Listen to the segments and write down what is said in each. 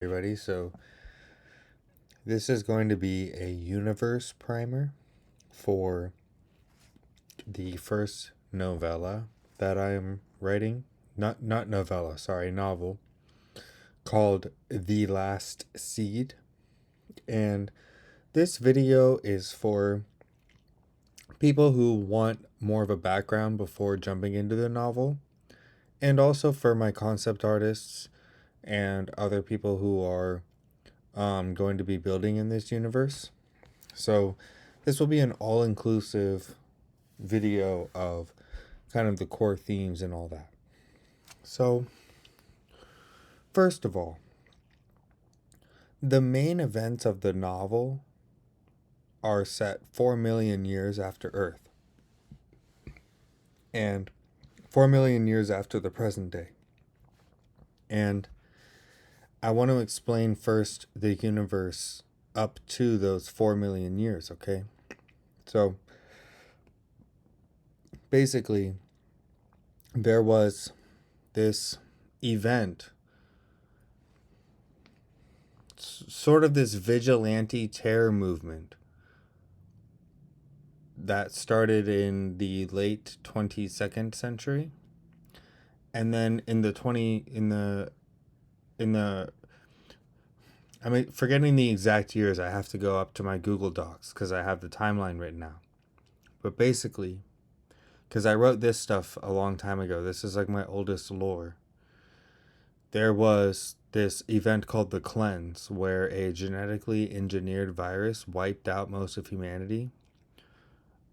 Everybody, so this is going to be a universe primer for the first novella that I am writing. Not novella, sorry, novel, called The Last Seed. And this video is for people who want more of a background before jumping into the novel, and also for my concept artists and other people who are going to be building in this universe. So this will be an all-inclusive video of kind of the core themes and all that. So first of all, the main events of the novel are set 4 million years after Earth and 4 million years after the present day. And I want to explain first the universe up to those 4 million years, okay? So basically, there was this event, sort of this vigilante terror movement that started in the late 22nd century, and then in the forgetting the exact years. I have to go up to my Google Docs because I have the timeline written out. But basically, because I wrote this stuff a long time ago, this is like my oldest lore. There was this event called the Cleanse, where a genetically engineered virus wiped out most of humanity.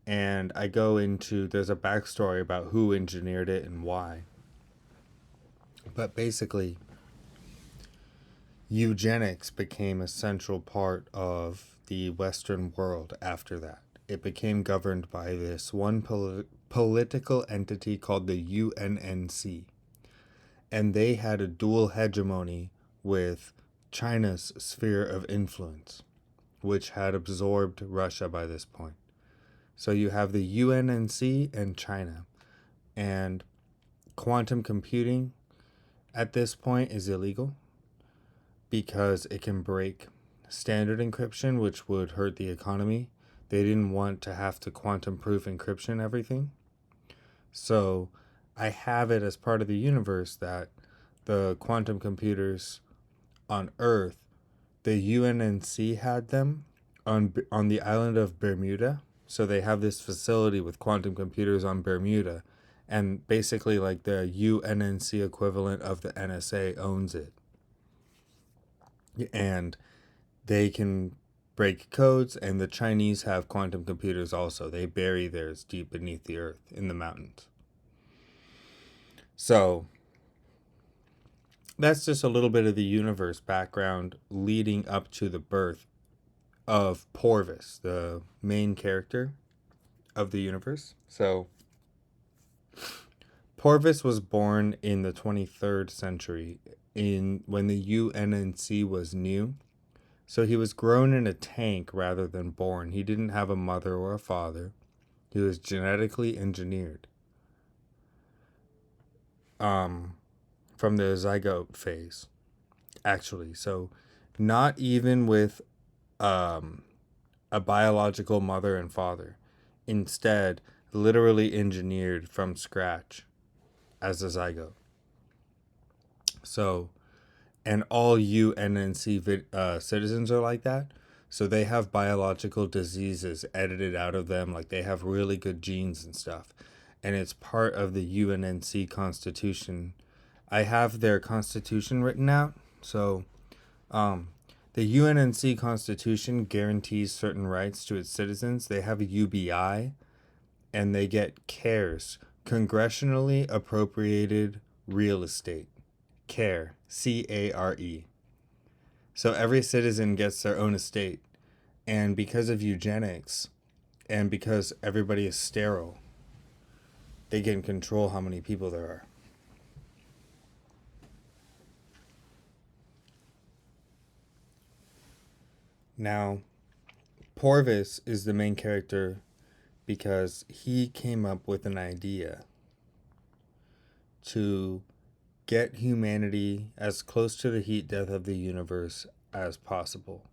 And I go into, there's a backstory about who engineered it and why. But basically, eugenics became a central part of the Western world after that. It became governed by this one political entity called the UNNC. And they had a dual hegemony with China's sphere of influence, which had absorbed Russia by this point. So you have the UNNC and China. And quantum computing at this point is illegal because it can break standard encryption, which would hurt the economy. They didn't want to have to quantum proof encryption everything. So I have it as part of the universe that the quantum computers on Earth, the UNNC had them on the island of Bermuda. So they have this facility with quantum computers on Bermuda, and basically like the UNNC equivalent of the NSA owns it. And they can break codes, and the Chinese have quantum computers also. They bury theirs deep beneath the earth in the mountains. So that's just a little bit of the universe background leading up to the birth of Porvus, the main character of the universe. So Porvus was born in the 23rd century when the UNNC was new. So he was grown in a tank rather than born. He didn't have a mother or a father. He was genetically engineered from the zygote phase, actually. So not even with a biological mother and father. Instead, literally engineered from scratch as a zygote. So, and all UNNC citizens are like that. So they have biological diseases edited out of them. Like they have really good genes and stuff. And it's part of the UNNC constitution. I have their constitution written out. So the UNNC constitution guarantees certain rights to its citizens. They have a UBI, and they get CARES, congressionally appropriated real estate. CARE, CARE. So every citizen gets their own estate. And because of eugenics, and because everybody is sterile, they can control how many people there are. Now, Porvus is the main character because he came up with an idea to get humanity as close to the heat death of the universe as possible.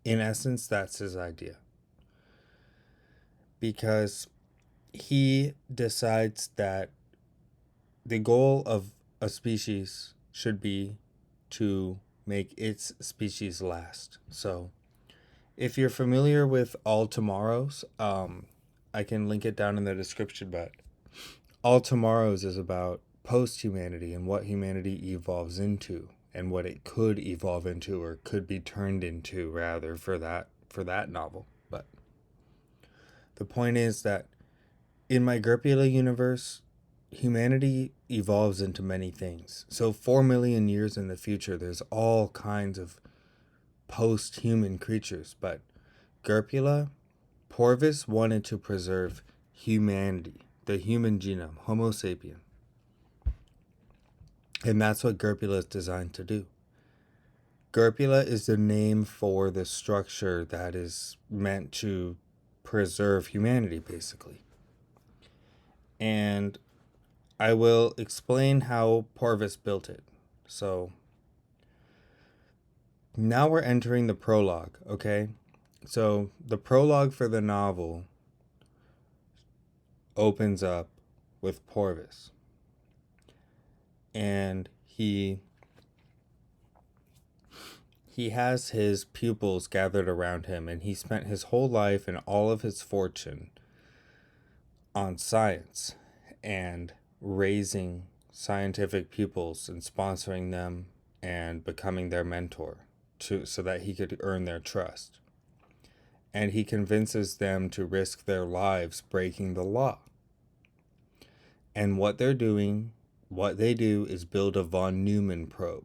In essence, that's his idea. Because he decides that the goal of a species should be to make its species last. So, if you're familiar with All Tomorrows, I can link it down in the description, but All Tomorrows is about post-humanity and what humanity evolves into and what it could evolve into, or could be turned into, rather, for that novel. But the point is that in my Gripula universe, humanity evolves into many things. So 4 million years in the future, there's all kinds of post-human creatures, but Gurbula, Porvus wanted to preserve humanity, the human genome, Homo sapien. And that's what Gurbula is designed to do. Gurbula is the name for the structure that is meant to preserve humanity, basically. And I will explain how Porvus built it. So now we're entering the prologue, okay? So the prologue for the novel opens up with Porvus. And he has his pupils gathered around him, and he spent his whole life and all of his fortune on science and raising scientific pupils and sponsoring them and becoming their mentor so that he could earn their trust. And he convinces them to risk their lives breaking the law. And what they do is build a von Neumann probe.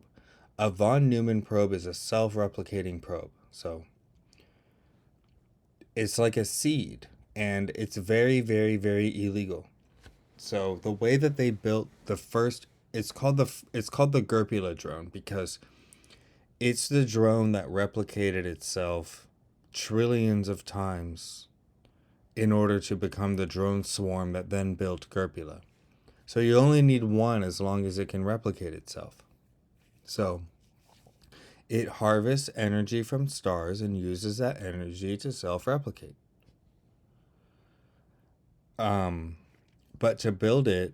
A von Neumann probe is a self-replicating probe. So it's like a seed, and it's very, very, very illegal. So the way that they built the first, it's called the Gurbula Drone, because it's the drone that replicated itself trillions of times in order to become the drone swarm that then built Gurbula. So you only need one as long as it can replicate itself. So it harvests energy from stars and uses that energy to self-replicate. But to build it,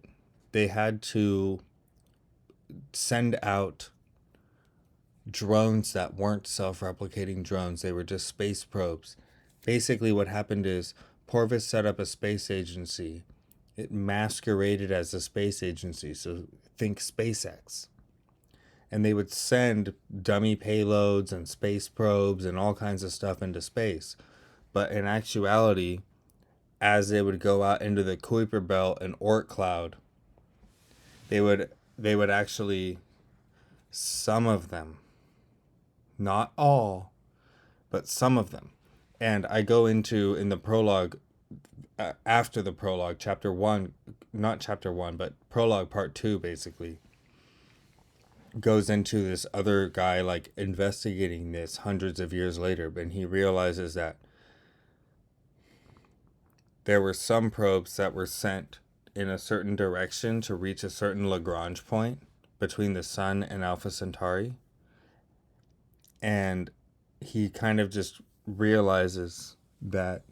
they had to send out drones that weren't self-replicating drones. They were just space probes. Basically what happened is Porvus set up a space agency. It masqueraded as a space agency, so think SpaceX. And they would send dummy payloads and space probes and all kinds of stuff into space. But in actuality, as they would go out into the Kuiper Belt and Oort cloud, they would actually, some of them, not all, but some of them. And I go into, in the prologue, after the prologue, prologue part 2, basically, goes into this other guy, like, investigating this hundreds of years later, and he realizes that there were some probes that were sent in a certain direction to reach a certain Lagrange point between the Sun and Alpha Centauri. And he kind of just realizes that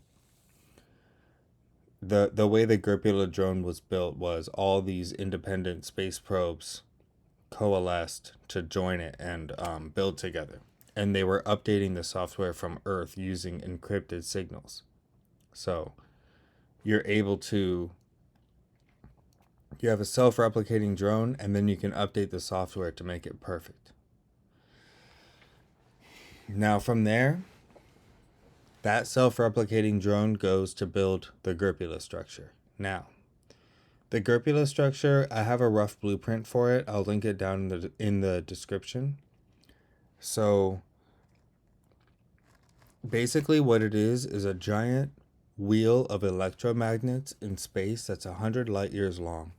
the way the Gripula Drone was built was all these independent space probes coalesced to join it and build together. And they were updating the software from Earth using encrypted signals. So you're able to, you have a self-replicating drone, and then you can update the software to make it perfect. Now from there, that self-replicating drone goes to build the Gripula structure. Now, the Gripula structure, I have a rough blueprint for it. I'll link it down in the description. So basically what it is a giant wheel of electromagnets in space that's 100 light years long.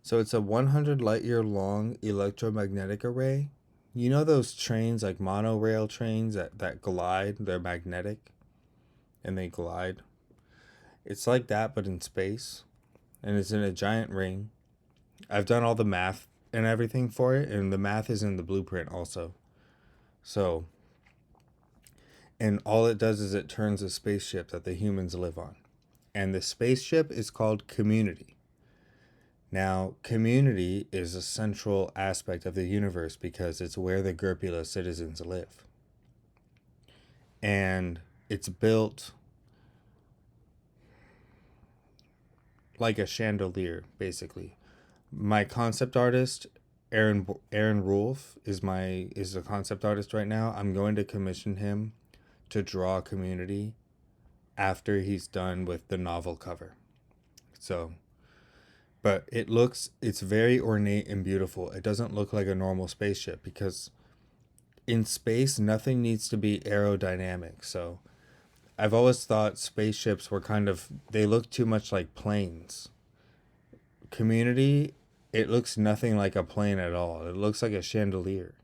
So it's a 100 light year long electromagnetic array. You know those trains, like monorail trains that glide? They're magnetic and they glide. It's like that, but in space. And it's in a giant ring. I've done all the math and everything for it, and the math is in the blueprint also. So, and all it does is it turns a spaceship that the humans live on. And the spaceship is called community. Now, community is a central aspect of the universe because it's where the Gripula citizens live. And it's built like a chandelier, basically. My concept artist, Aaron Rolfe, is the concept artist right now. I'm going to commission him to draw community after he's done with the novel cover. So, but it's very ornate and beautiful. It doesn't look like a normal spaceship because in space, nothing needs to be aerodynamic. So I've always thought spaceships were they look too much like planes. Community, it looks nothing like a plane at all. It looks like a chandelier.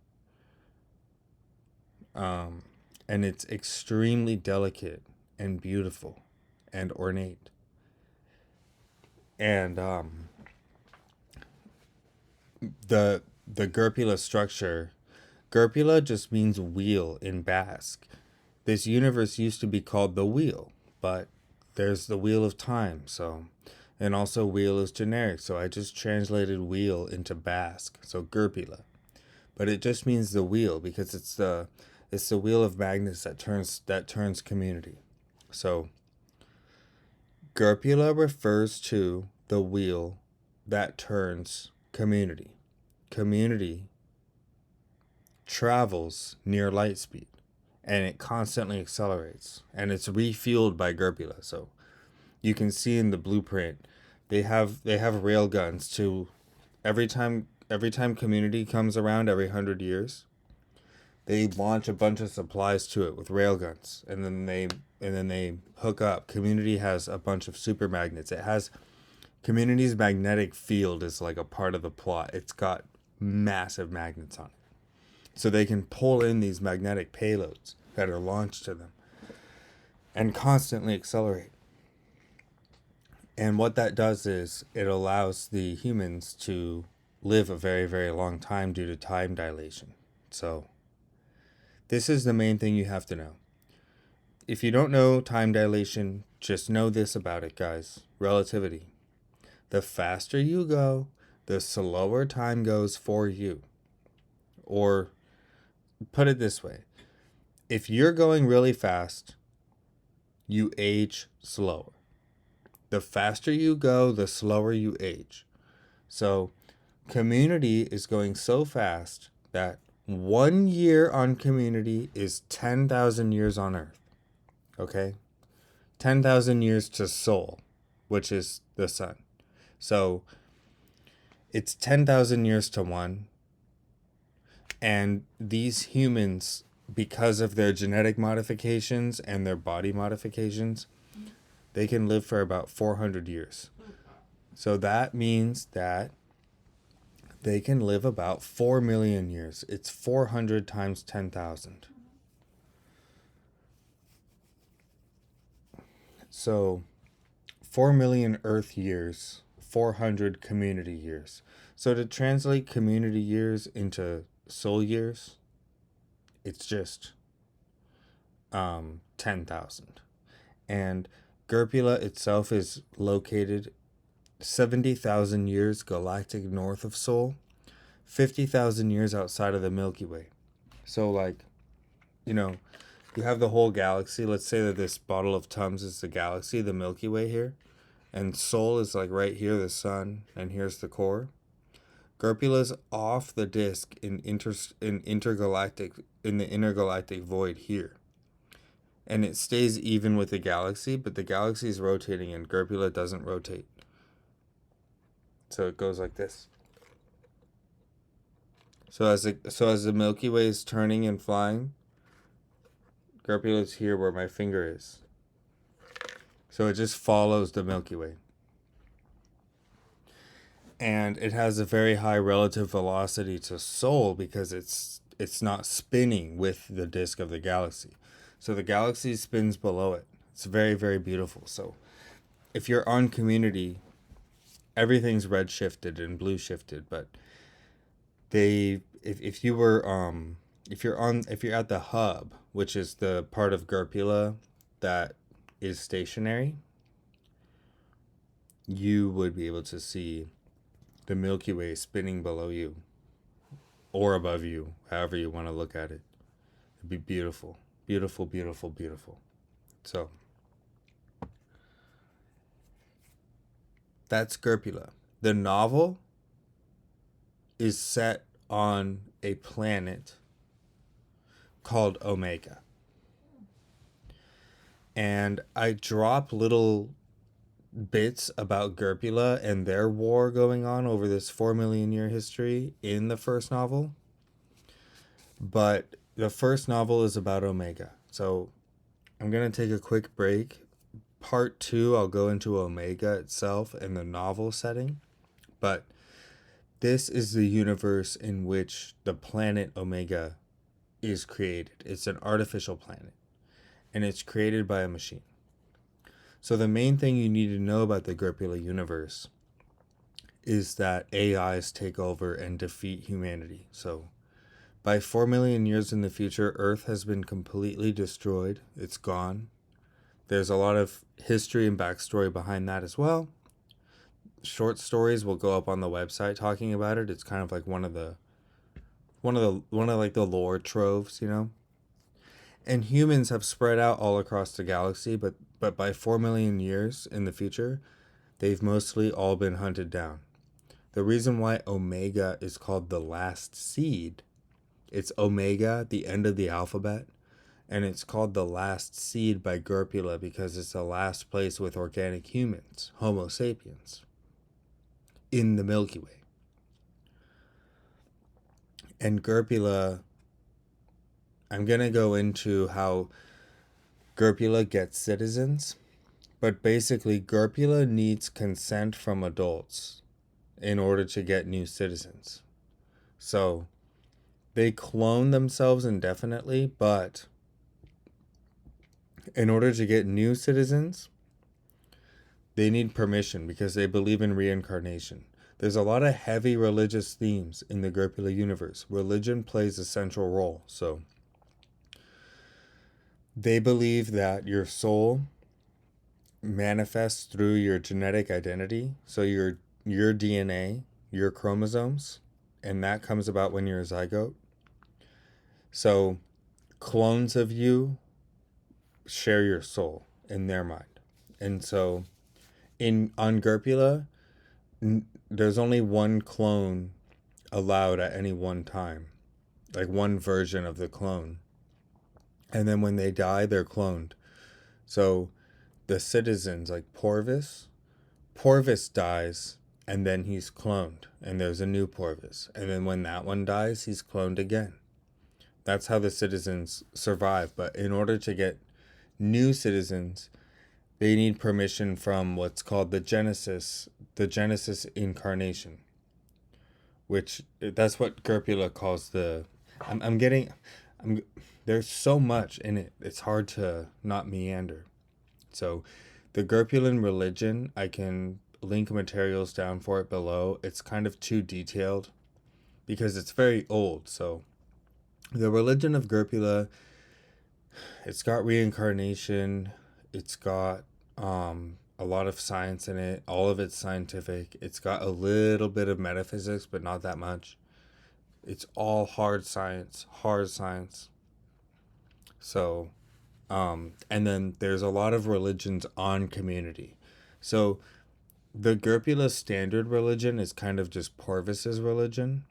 And it's extremely delicate and beautiful and ornate. And the Gurbula structure, Gurbula just means wheel in Basque. This universe used to be called the wheel, but there's the wheel of time, so, and also wheel is generic, so I just translated wheel into Basque, so Gurbula. But it just means the wheel because it's the wheel of magnets that turns community. So Gurbula refers to the wheel that turns community. Community travels near light speed and it constantly accelerates and it's refueled by Gurbula. So you can see in the blueprint they have rail guns to every time community comes around every 100 years. They launch a bunch of supplies to it with railguns, and then they hook up. Community has a bunch of super magnets. It has Community's magnetic field is like a part of the plot. It's got massive magnets on it, so they can pull in these magnetic payloads that are launched to them, and constantly accelerate. And what that does is it allows the humans to live a very, very long time due to time dilation. So this is the main thing you have to know. If you don't know time dilation, just know this about it, guys. Relativity. The faster you go, the slower time goes for you. Or put it this way. If you're going really fast, you age slower. The faster you go, the slower you age. So community is going so fast that 1 year on community is 10,000 years on Earth. Okay? 10,000 years to Sol, which is the sun. So it's 10,000 years to 1. And these humans, because of their genetic modifications and their body modifications, they can live for about 400 years. So that means that they can live about 4 million years. It's 400 times 10,000. So 4 million Earth years, 400 community years. So to translate community years into Sol years, it's just 10,000. And Gurbula itself is located 70,000 years galactic north of Sol, 50,000 years outside of the Milky Way. So, like, you have the whole galaxy. Let's say that this bottle of Tums is the galaxy, the Milky Way here. And Sol is like right here, the sun, and here's the core. Gurbula's off the disk in the intergalactic void here. And it stays even with the galaxy, but the galaxy is rotating and Gurbula doesn't rotate. So it goes like this. So as the Milky Way is turning and flying, Gurbula is here where my finger is. So it just follows the Milky Way. And it has a very high relative velocity to Sol because it's not spinning with the disk of the galaxy. So the galaxy spins below it. It's very, very beautiful. So if you're on community, everything's red shifted and blue shifted, but if you were if you're at the hub, which is the part of Gripula that is stationary, you would be able to see the Milky Way spinning below you or above you, however you want to look at it. It'd be beautiful. Beautiful, beautiful, beautiful. So that's Gripula. The novel is set on a planet called Omega. And I drop little bits about Gurbula and their war going on over this 4 million year history in the first novel. But the first novel is about Omega. So I'm going to take a quick break. Part 2, I'll go into Omega itself and the novel setting. But this is the universe in which the planet Omega is created. It's an artificial planet, and it's created by a machine. So the main thing you need to know about the Gripula universe is that AIs take over and defeat humanity. So by 4 million years in the future, Earth has been completely destroyed. It's gone. There's a lot of history and backstory behind that as well. Short stories will go up on the website talking about it. It's kind of like one of like the lore troves, you know. And humans have spread out all across the galaxy, but by 4 million years in the future, they've mostly all been hunted down. The reason why Omega is called the last seed, it's Omega, the end of the alphabet, and it's called the last seed by Gripula because it's the last place with organic humans, Homo sapiens, in the Milky Way. And Gripula, I'm going to go into how Gripula gets citizens, but basically Gripula needs consent from adults in order to get new citizens. So they clone themselves indefinitely, but in order to get new citizens, they need permission because they believe in reincarnation. There's a lot of heavy religious themes in the Gripula universe. Religion plays a central role. So they believe that your soul manifests through your genetic identity. So your DNA, your chromosomes, and that comes about when you're a zygote. So clones of you share your soul in their mind. And so on Gripula, there's only one clone allowed at any one time, like one version of the clone. And then when they die, they're cloned. So the citizens, like Porvus dies, and then he's cloned, and there's a new Porvus. And then when that one dies, he's cloned again. That's how the citizens survive. But in order to get new citizens, they need permission from what's called the Genesis incarnation, which that's what Gripula calls the. There's so much in it. It's hard to not meander. So, the Grippulan religion, I can link materials down for it below. It's kind of too detailed because it's very old. So, the religion of Gripula, it's got reincarnation. It's got a lot of science in it. All of it's scientific. It's got a little bit of metaphysics, but not that much. It's all hard science. So, and then there's a lot of religions on community. So the Gripula standard religion is kind of just Porvus's religion,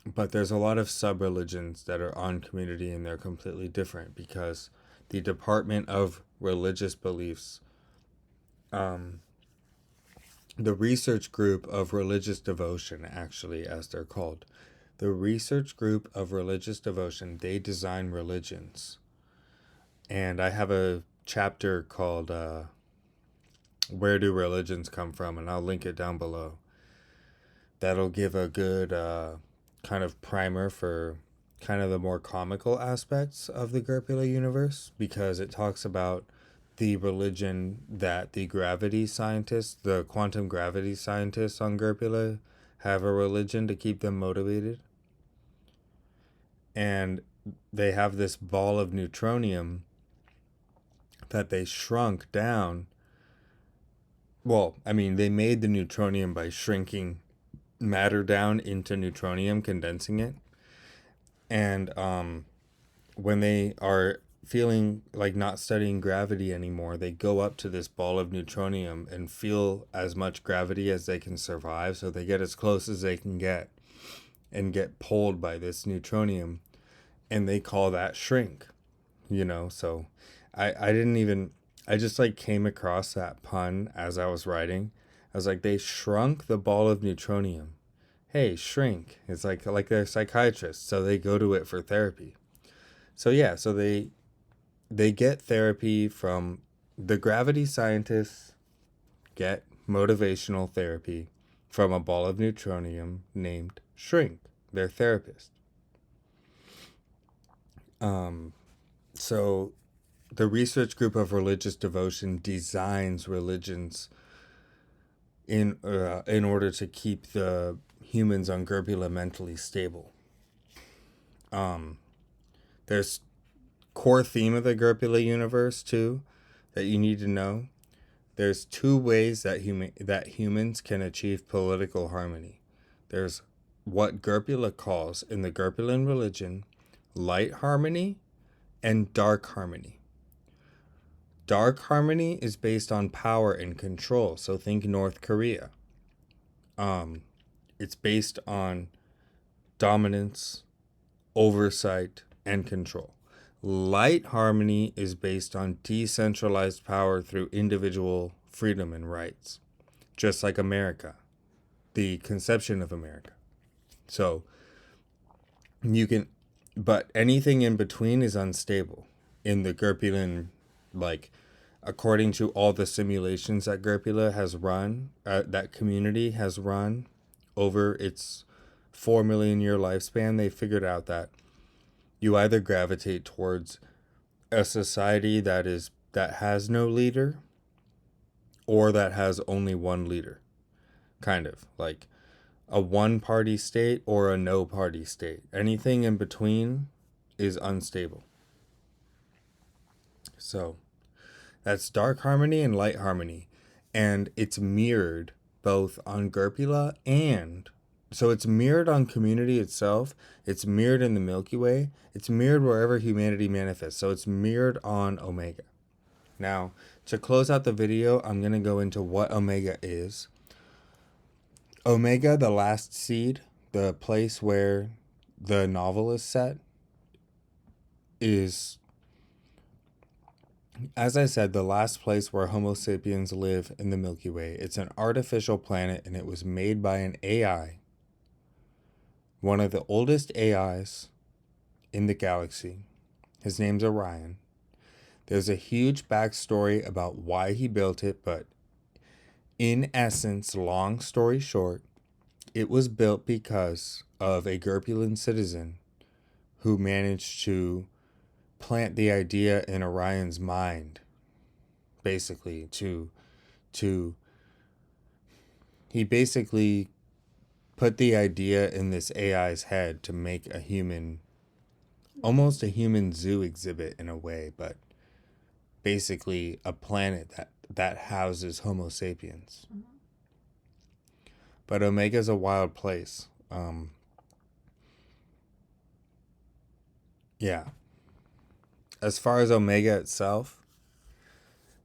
but there's a lot of sub-religions that are on community, and they're completely different because the Department of Religious Beliefs, the research group of religious devotion, actually, as they're called, the research group of religious devotion, they design religions. And I have a chapter called Where Do Religions Come From? And I'll link it down below. That'll give a good kind of primer for kind of the more comical aspects of the Gripula universe, because it talks about the religion that the gravity scientists, the quantum gravity scientists on Gripula, have a religion to keep them motivated. and they have this ball of neutronium that they shrunk down. Well, I mean, they made the neutronium by shrinking matter down into neutronium, condensing it. And when they are feeling like not studying gravity anymore, they go up to this ball of neutronium and feel as much gravity as they can survive. So they get as close as they can get and get pulled by this neutronium. And they call that shrink, you know? So I didn't even, I just like came across that pun as I was writing. I was like, they shrunk the ball of neutronium. Hey, shrink. It's like they're psychiatrists, so they go to it for therapy. So yeah, so they get therapy from the gravity scientists, get motivational therapy from a ball of neutronium named Shrink, their therapist. So the research group of religious devotion designs religions in order to keep the humans on Gurbula mentally stable. There's core theme of the Gurbula universe too that you need to know. There's two ways that humans can achieve political harmony. There's what Gurbula calls in the Gurbulan religion light harmony and dark harmony. Dark harmony is based on power and control. So think North Korea. It's based on dominance, oversight, and control. Light harmony is based on decentralized power through individual freedom and rights, just like America, the conception of America. So you can, but anything in between is unstable in the Gurbulan, like, according to all the simulations that Gripula has run, that community has run over its 4 million year lifespan, they figured out that you either gravitate towards a society that has no leader or that has only one leader. Kind of like a one party state or a no party state. Anything in between is unstable. So that's dark harmony and light harmony. And it's mirrored both on Gurbula and so it's mirrored on community itself. It's mirrored in the Milky Way. It's mirrored wherever humanity manifests. So it's mirrored on Omega. Now, to close out the video, I'm going to go into what Omega is. Omega, the last seed, the place where the novel is set, is, as I said, the last place where Homo sapiens live in the Milky Way. It's an artificial planet, and it was made by an AI. One of the oldest AIs in the galaxy. His name's Orion. There's a huge backstory about why he built it, but in essence, long story short, it was built because of a Gurbulan citizen who managed to plant the idea in Orion's mind, basically, he basically put the idea in this AI's head to make a human, almost a human zoo exhibit in a way, but basically a planet that houses Homo sapiens. Mm-hmm. But Omega's a wild place. Yeah. As far as Omega itself,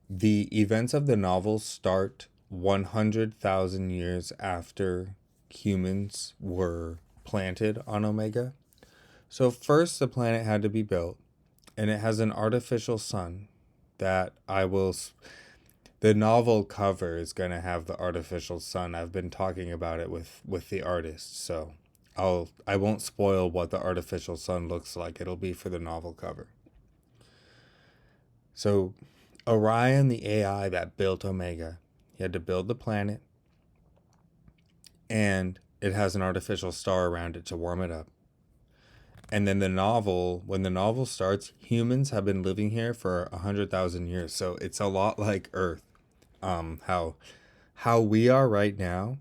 the events of the novel start 100,000 years after humans were planted on Omega. So first the planet had to be built, and it has an artificial sun that the novel cover is going to have the artificial sun. I've been talking about it with the artist, so I won't spoil what the artificial sun looks like. It'll be for the novel cover. So Orion, the AI that built Omega, he had to build the planet, and it has an artificial star around it to warm it up. And then when the novel starts, humans have been living here for 100,000 years. So it's a lot like Earth. How we are right now,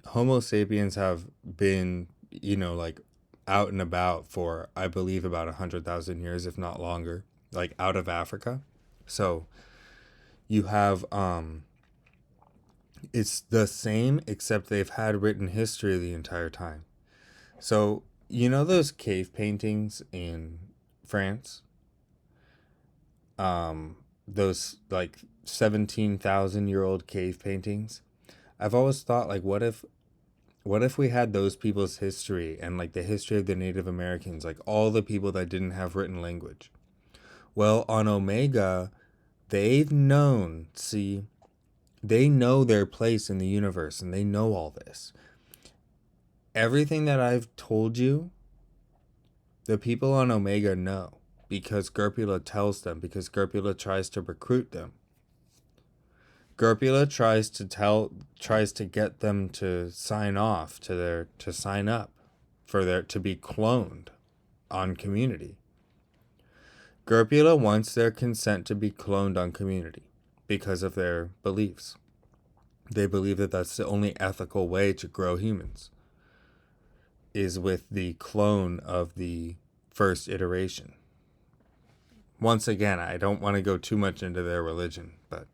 Homo sapiens have been, like out and about for, I believe, about 100,000 years, if not longer, like out of Africa. So you have, it's the same, except they've had written history the entire time. So, you know those cave paintings in France? Those like 17,000-year-old cave paintings? I've always thought, like, what if we had those people's history and like the history of the Native Americans, like all the people that didn't have written language? Well, on Omega, they've known, see, they know their place in the universe and they know all this. Everything that I've told you, the people on Omega know because Gripula tells them, because Gripula tries to recruit them. Gurbula tries to get them to sign off to sign up for their to be cloned on Community. Gurbula wants their consent to be cloned on Community because of their beliefs. They believe that that's the only ethical way to grow humans, is with the clone of the first iteration. Once again, I don't want to go too much into their religion, but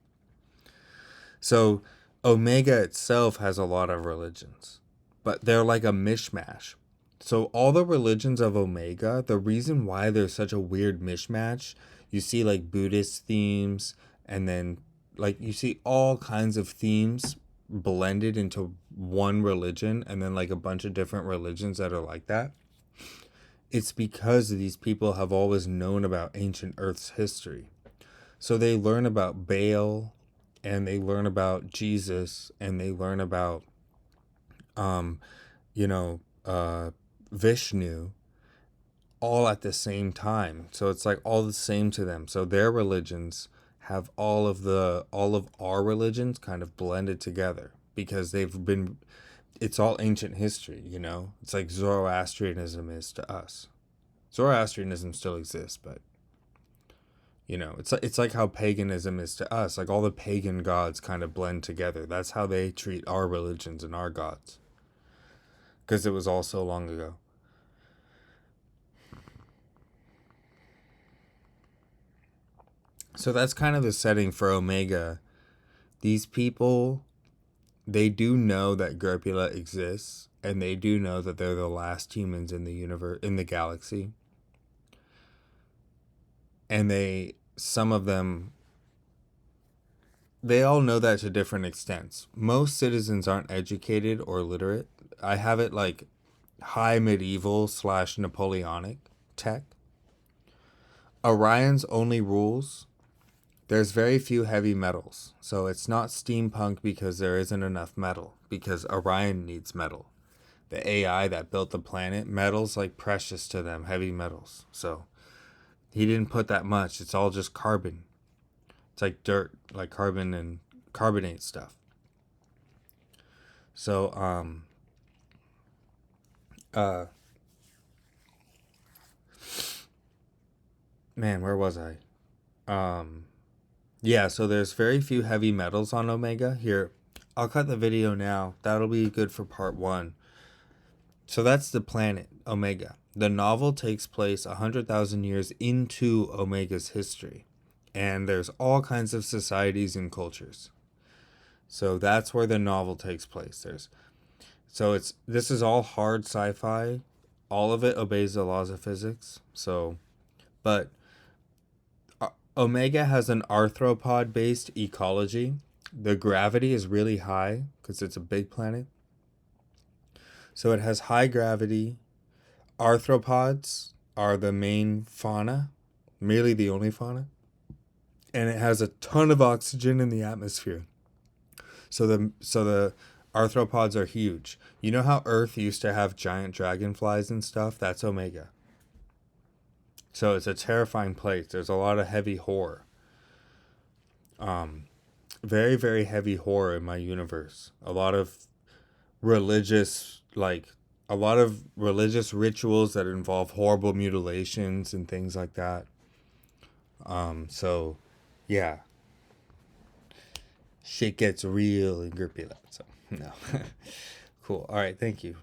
so Omega itself has a lot of religions, but they're like a mishmash. So all the religions of Omega, the reason why there's such a weird mishmash, you see like Buddhist themes, and then like you see all kinds of themes blended into one religion, and then like a bunch of different religions that are like that. It's because these people have always known about ancient Earth's history. So they learn about Baal, and they learn about Jesus, and they learn about, you know, Vishnu, all at the same time. So it's like all the same to them. So their religions have all of our religions kind of blended together because it's all ancient history, you know? It's like Zoroastrianism is to us. Zoroastrianism still exists, but you know, it's like how paganism is to us. Like all the pagan gods kind of blend together. That's how they treat our religions and our gods. Because it was all so long ago. So that's kind of the setting for Omega. These people, they do know that Gripula exists, and they do know that they're the last humans in the universe, in the galaxy. And some of them, they all know that to different extents. Most citizens aren't educated or literate. I have it like high medieval / Napoleonic tech. Orion's only rules, there's very few heavy metals. So it's not steampunk because there isn't enough metal, because Orion needs metal. The AI that built the planet, metal's like precious to them, heavy metals. So he didn't put that much. It's all just carbon. It's like dirt, like carbon and carbonate stuff. So, man, where was I? Yeah, so there's very few heavy metals on Omega. Here, I'll cut the video now. That'll be good for part 1. So that's the planet, Omega. The novel takes place 100,000 years into Omega's history. And there's all kinds of societies and cultures. So that's where the novel takes place. This is all hard sci-fi. All of it obeys the laws of physics. But Omega has an arthropod-based ecology. The gravity is really high because it's a big planet. So it has high gravity. Arthropods are the main fauna, merely the only fauna. And it has a ton of oxygen in the atmosphere. So the arthropods are huge. You know how Earth used to have giant dragonflies and stuff? That's Omega. So it's a terrifying place. There's a lot of heavy horror. Very, very heavy horror in my universe. A lot of religious rituals that involve horrible mutilations and things like that. So yeah. Shit gets real in Gripula. So no. Cool. All right, thank you.